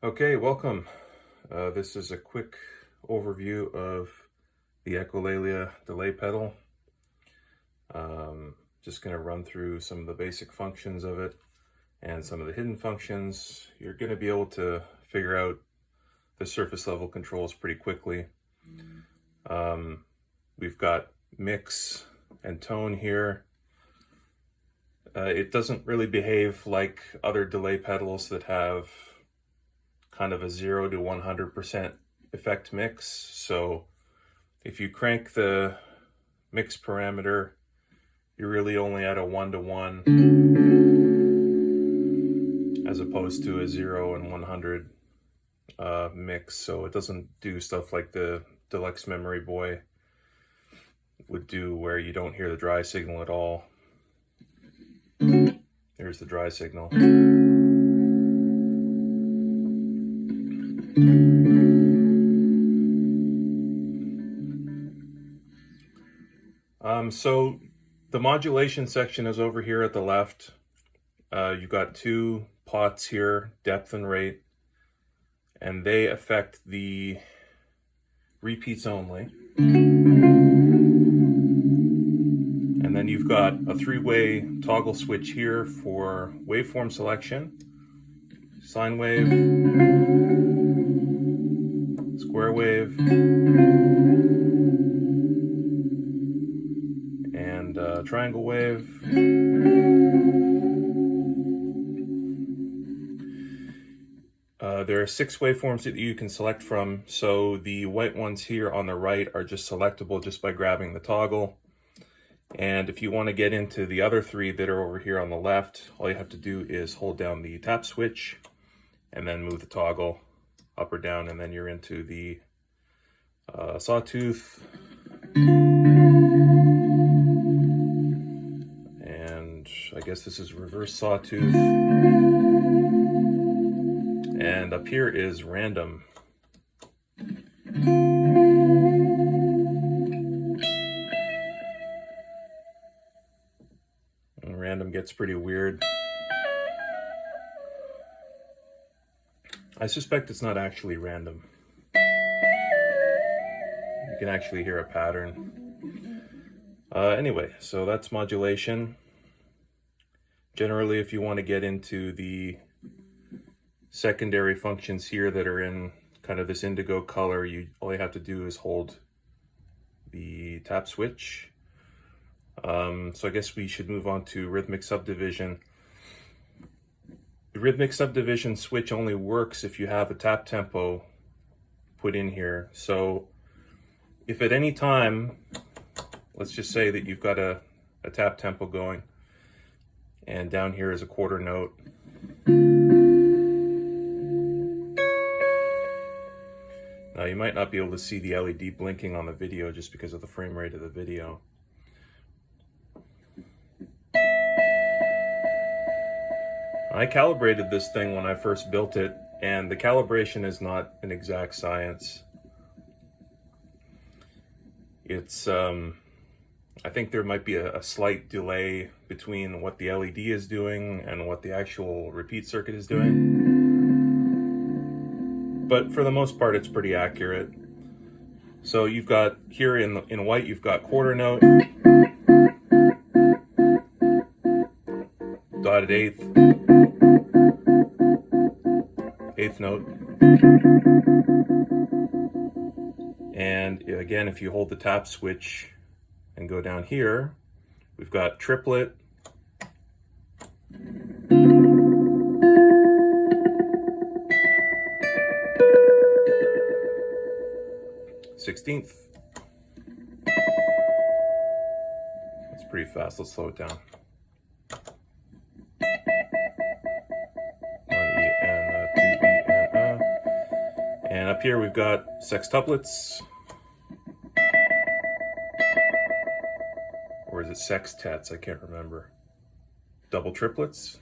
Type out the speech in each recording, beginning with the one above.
Okay, welcome. This is a quick overview of the Echolalia Delay Pedal. Just going to run through some of the basic functions of it and some of the hidden functions. You're going to be able to figure out the surface level controls pretty quickly. We've got mix and tone here. It doesn't really behave like other delay pedals that have kind of a 0 to 100% effect mix. So if you crank the mix parameter, you're really only at a 1-to-1 as opposed to a 0 and 100 mix. So it doesn't do stuff like the Deluxe Memory Boy would do, where you don't hear the dry signal at all. Here's the dry signal. So the modulation section is over here at the left. You've got two pots here, depth and rate, and they affect the repeats only. And then you've got a three-way toggle switch here for waveform selection: sine wave, square wave, and triangle wave. There are 6 waveforms that you can select from. So the white ones here on the right are just selectable just by grabbing the toggle. And if you want to get into the other 3 that are over here on the left, all you have to do is hold down the tap switch and then move the toggle up or down, and then you're into the sawtooth. And I guess this is reverse sawtooth. And up here is random. And random gets pretty weird. I suspect it's not actually random. You can actually hear a pattern. Anyway, so that's modulation. Generally, if you want to get into the secondary functions here that are in kind of this indigo color, all you have to do is hold the tap switch. So I guess we should move on to rhythmic subdivision. The rhythmic subdivision switch only works if you have a tap tempo put in here. So if at any time, let's just say that you've got a tap tempo going, and down here is a quarter note. Now you might not be able to see the LED blinking on the video just because of the frame rate of the video. I calibrated this thing when I first built it, and the calibration is not an exact science. It's, I think there might be a slight delay between what the LED is doing and what the actual repeat circuit is doing. But for the most part, it's pretty accurate. So you've got here in white, you've got quarter note, dotted eighth, eighth note. And again, if you hold the tap switch and go down here, we've got triplet, sixteenth. That's pretty fast. Let's slow it down. 1 E and 2 E and and up here we've got sextuplets, or is it sextets? I can't remember. Double triplets.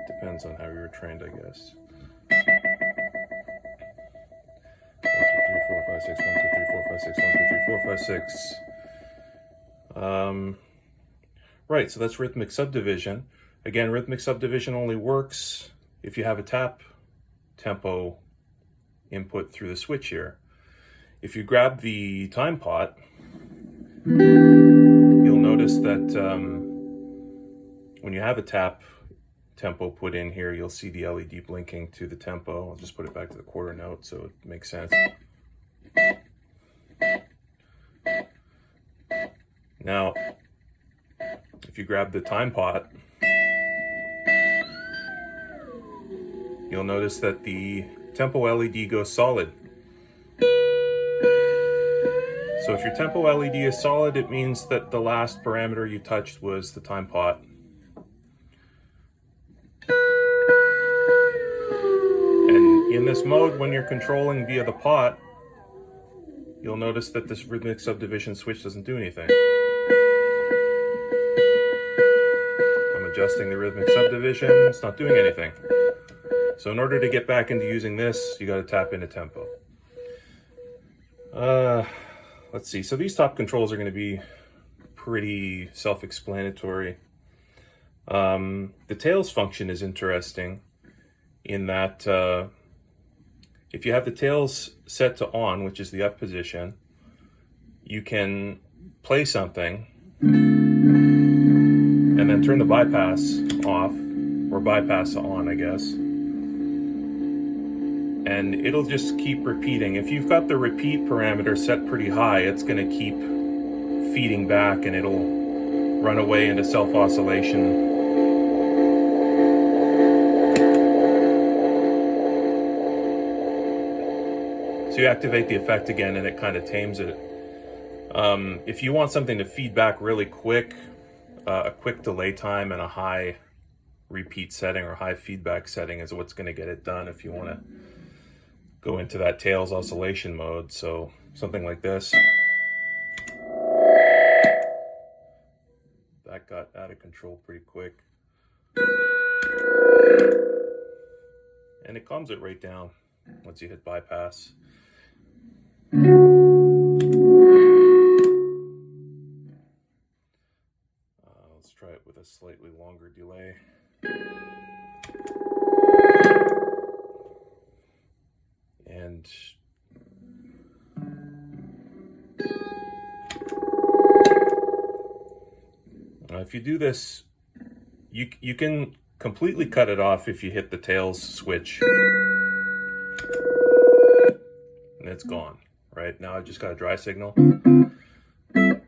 Depends on how you were trained, I guess. 1, 2, 3, 4, 5, 6. 1, 2, 3, 4, 5, 6. 1, 2, 3, 4, 5, 6. Right, so that's rhythmic subdivision. Again, rhythmic subdivision only works if you have a tap tempo input through the switch here. If you grab the time pot, you'll notice that when you have a tap tempo put in here, you'll see the LED blinking to the tempo. I'll just put it back to the quarter note so it makes sense. Now, if you grab the time pot, you'll notice that the tempo LED goes solid. So if your tempo LED is solid, it means that the last parameter you touched was the time pot. And in this mode, when you're controlling via the pot, you'll notice that this rhythmic subdivision switch doesn't do anything. I'm adjusting the rhythmic subdivision, it's not doing anything. So in order to get back into using this, you got to tap into tempo. Let's see, so these top controls are going to be pretty self-explanatory. The tails function is interesting in that if you have the tails set to on, which is the up position, you can play something and then turn the bypass off, or bypass on, I guess. And it'll just keep repeating. If you've got the repeat parameter set pretty high, it's going to keep feeding back and it'll run away into self-oscillation. So you activate the effect again and it kind of tames it. If you want something to feed back really quick, a quick delay time and a high repeat setting or high feedback setting is what's going to get it done if you want to go into that tails oscillation mode. So something like this. That got out of control pretty quick. And it calms it right down once you hit bypass. Let's try it with a slightly longer delay. And if you do this, you can completely cut it off if you hit the tails switch. And it's gone. Right now I just got a dry signal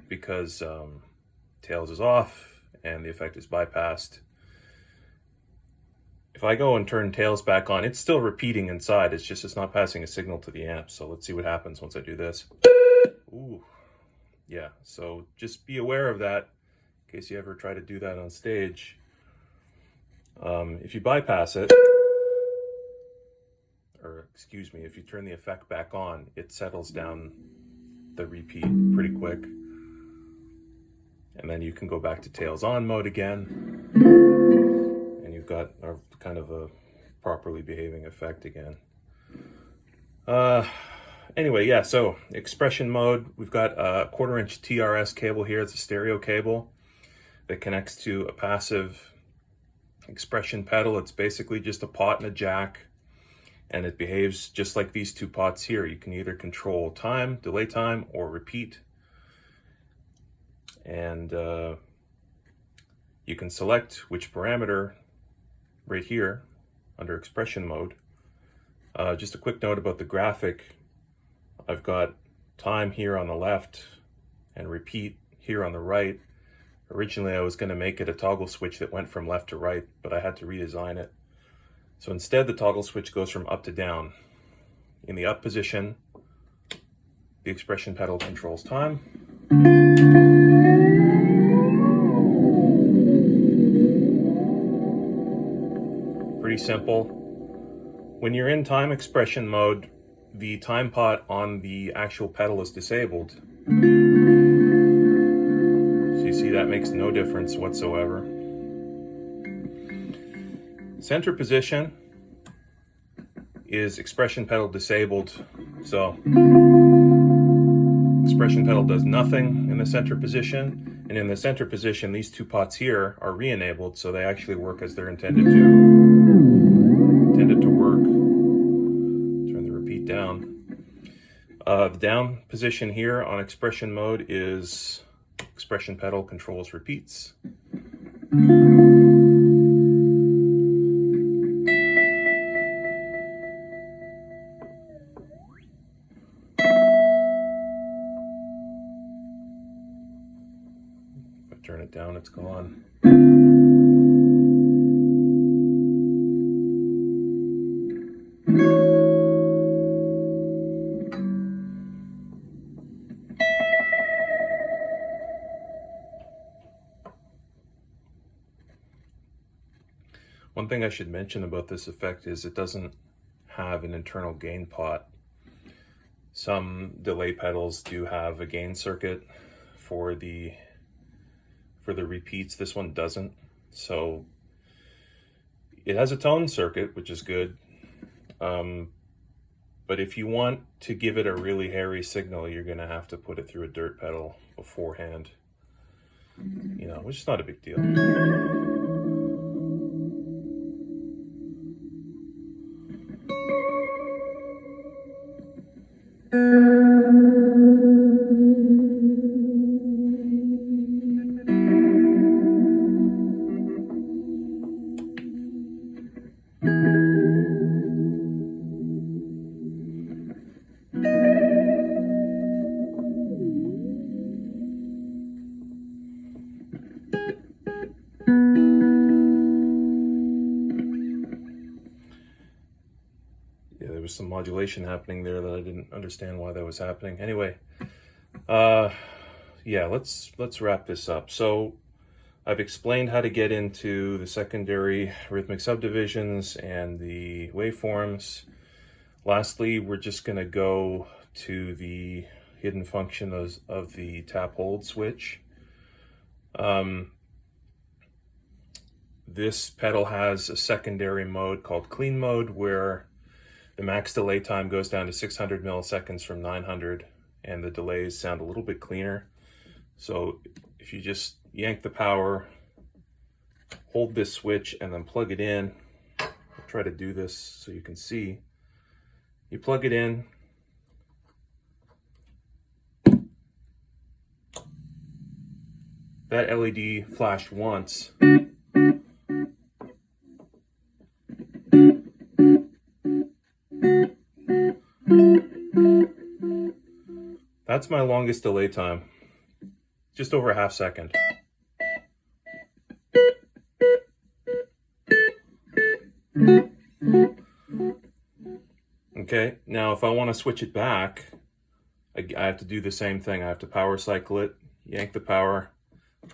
because tails is off and the effect is bypassed. If I go and turn tails back on, it's still repeating inside. It's just it's not passing a signal to the amp. So let's see what happens once I do this. Ooh, yeah. So just be aware of that in case you ever try to do that on stage. If you bypass it, or excuse me, if you turn the effect back on, it settles down the repeat pretty quick. And then you can go back to tails on mode again. And you've got a kind of a properly behaving effect again. Anyway, yeah, so expression mode, we've got a 1/4 inch TRS cable here. It's a stereo cable that connects to a passive expression pedal. It's basically just a pot and a jack. And it behaves just like these two pots here. You can either control time, delay time, or repeat. And you can select which parameter right here under expression mode. Just a quick note about the graphic. I've got time here on the left and repeat here on the right. Originally I was going to make it a toggle switch that went from left to right, but I had to redesign it. So instead, the toggle switch goes from up to down. In the up position, the expression pedal controls time. Pretty simple. When you're in time expression mode, the time pot on the actual pedal is disabled. So you see that makes no difference whatsoever. Center position is expression pedal disabled, so expression pedal does nothing in the center position, and in the center position these two pots here are re-enabled, so they actually work as they're intended to work. repeat down. The down position here on expression mode is expression pedal controls repeats. If I turn it down, it's gone. One thing I should mention about this effect is it doesn't have an internal gain pot. Some delay pedals do have a gain circuit for the repeats. This one doesn't. So it has a tone circuit, which is good. But if you want to give it a really hairy signal, you're going to have to put it through a dirt pedal beforehand, you know, which is not a big deal. There was some modulation happening there that I didn't understand why that was happening. Anyway, yeah, let's wrap this up. So I've explained how to get into the secondary rhythmic subdivisions and the waveforms. Lastly, we're just going to go to the hidden function of the tap hold switch. This pedal has a secondary mode called clean mode, where the max delay time goes down to 600 milliseconds from 900, and the delays sound a little bit cleaner. So if you just yank the power, hold this switch, and then plug it in, I'll try to do this so you can see. You plug it in, that LED flashed once. That's my longest delay time, just over a half second. Okay, now if I want to switch it back, I have to do the same thing. I have to power cycle it, yank the power,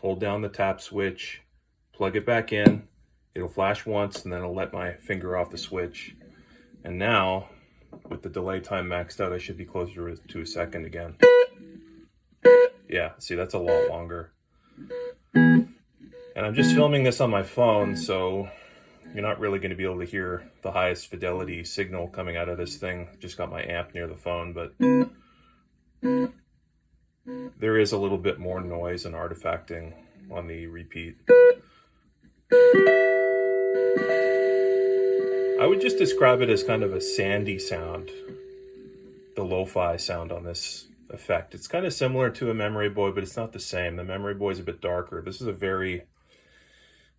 hold down the tap switch, plug it back in, it'll flash once, and then I'll let my finger off the switch. And now, with the delay time maxed out, I should be closer to a second again. Yeah, see, that's a lot longer. And I'm just filming this on my phone, so you're not really going to be able to hear the highest fidelity signal coming out of this thing. Just got my amp near the phone, but there is a little bit more noise and artifacting on the repeat. I would just describe it as kind of a sandy sound, the lo-fi sound on this effect. It's kind of similar to a Memory Boy, but it's not the same. The Memory Boy is a bit darker. This is a very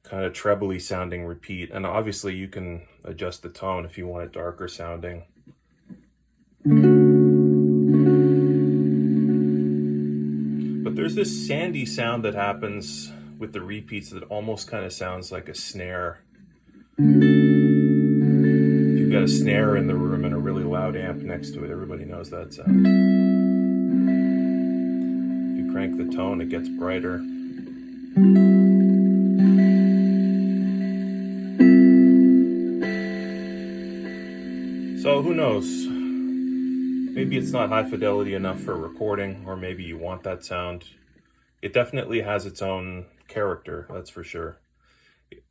kind of trebly sounding repeat, and obviously you can adjust the tone if you want it darker sounding. But there's this sandy sound that happens with the repeats that almost kind of sounds like a snare. If you've got a snare in the room and a really loud amp next to it, everybody knows that sound. If you crank the tone, it gets brighter. So who knows? Maybe it's not high fidelity enough for recording, or maybe you want that sound. It definitely has its own character, that's for sure.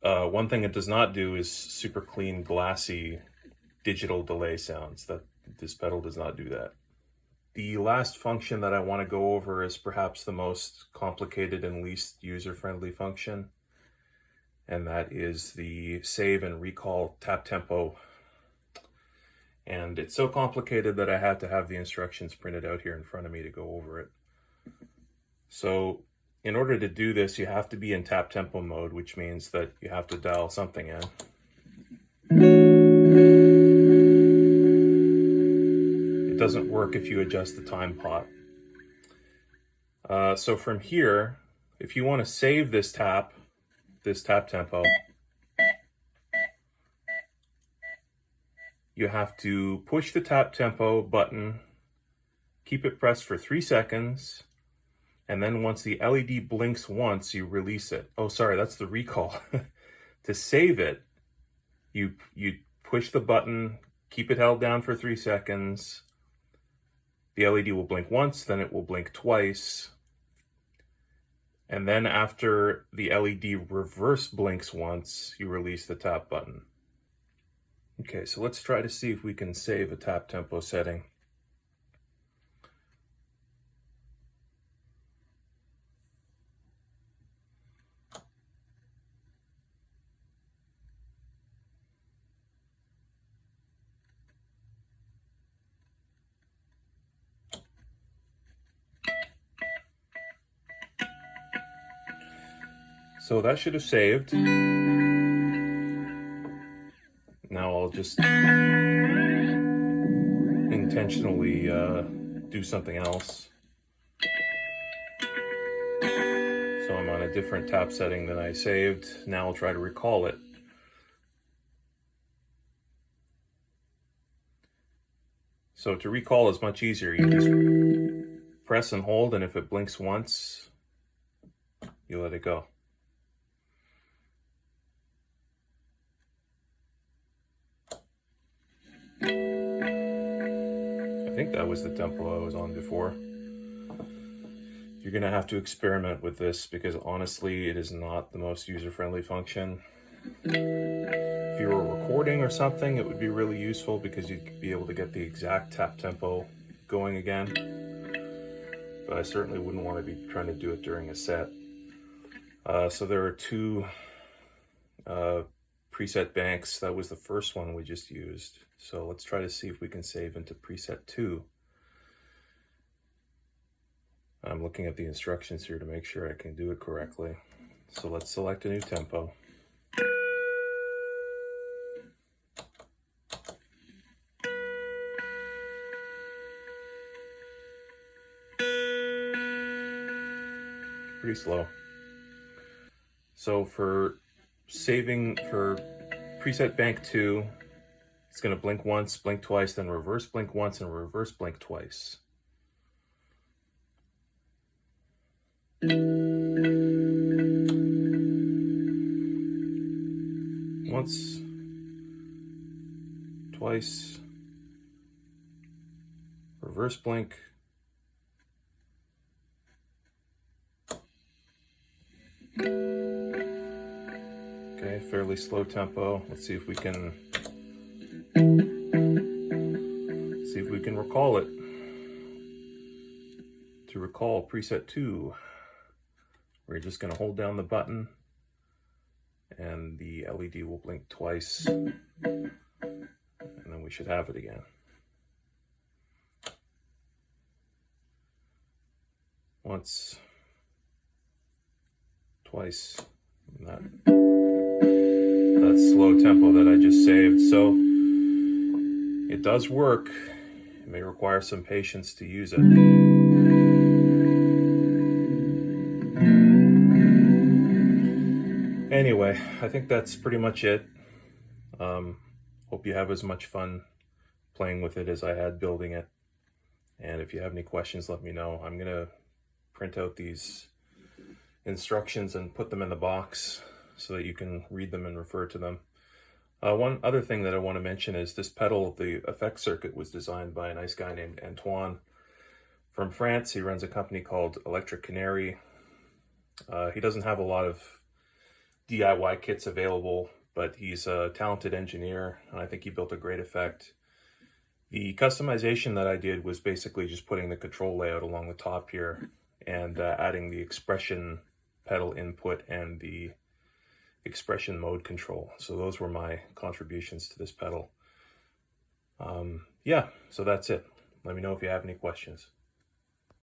One thing it does not do is super clean, glassy, digital delay sounds. This pedal does not do that. The last function that I want to go over is perhaps the most complicated and least user-friendly function, and that is the save and recall tap tempo. And it's so complicated that I had to have the instructions printed out here in front of me to go over it. So in order to do this, you have to be in tap tempo mode, which means that you have to dial something in. It doesn't work if you adjust the time pot. So from here, if you want to save this tap tempo, you have to push the tap tempo button, keep it pressed for 3 seconds, and then once the LED blinks once, you release it. Oh, sorry, that's the recall. To save it, you push the button, keep it held down for 3 seconds. The LED will blink once, then it will blink twice. And then after the LED reverse blinks once, you release the tap button. Okay, so let's try to see if we can save a tap tempo setting. So that should have saved. Now I'll just intentionally do something else. So I'm on a different tap setting than I saved. Now I'll try to recall it. So to recall is much easier. You just press and hold, and if it blinks once, you let it go. I think that was the tempo I was on before. You're gonna have to experiment with this because honestly, it is not the most user-friendly function. If you were recording or something, it would be really useful because you'd be able to get the exact tap tempo going again. But I certainly wouldn't want to be trying to do it during a set. So there are two preset banks. That was the first one we just used. So let's try to see if we can save into preset 2. I'm looking at the instructions here to make sure I can do it correctly. So let's select a new tempo. Pretty slow. So for saving for preset bank 2, it's going to blink once, blink twice, then reverse blink once and reverse blink twice. Once, twice, reverse blink, okay, fairly slow tempo. Let's see if we can recall it. To recall preset 2, we're just going to hold down the button and the LED will blink twice, and then we should have it again. Once, twice, and that slow tempo that I just saved. So it does work. It may require some patience to use it. Anyway, I think that's pretty much it. Hope you have as much fun playing with it as I had building it. And if you have any questions, let me know. I'm going to print out these instructions and put them in the box so that you can read them and refer to them. One other thing that I want to mention is this pedal, the effect circuit, was designed by a nice guy named Antoine from France. He runs a company called Electric Canary. He doesn't have a lot of DIY kits available, but he's a talented engineer, and I think he built a great effect. The customization that I did was basically just putting the control layout along the top here and adding the expression pedal input and the expression mode control. So those were my contributions to this pedal. Yeah, so that's it. Let me know if you have any questions.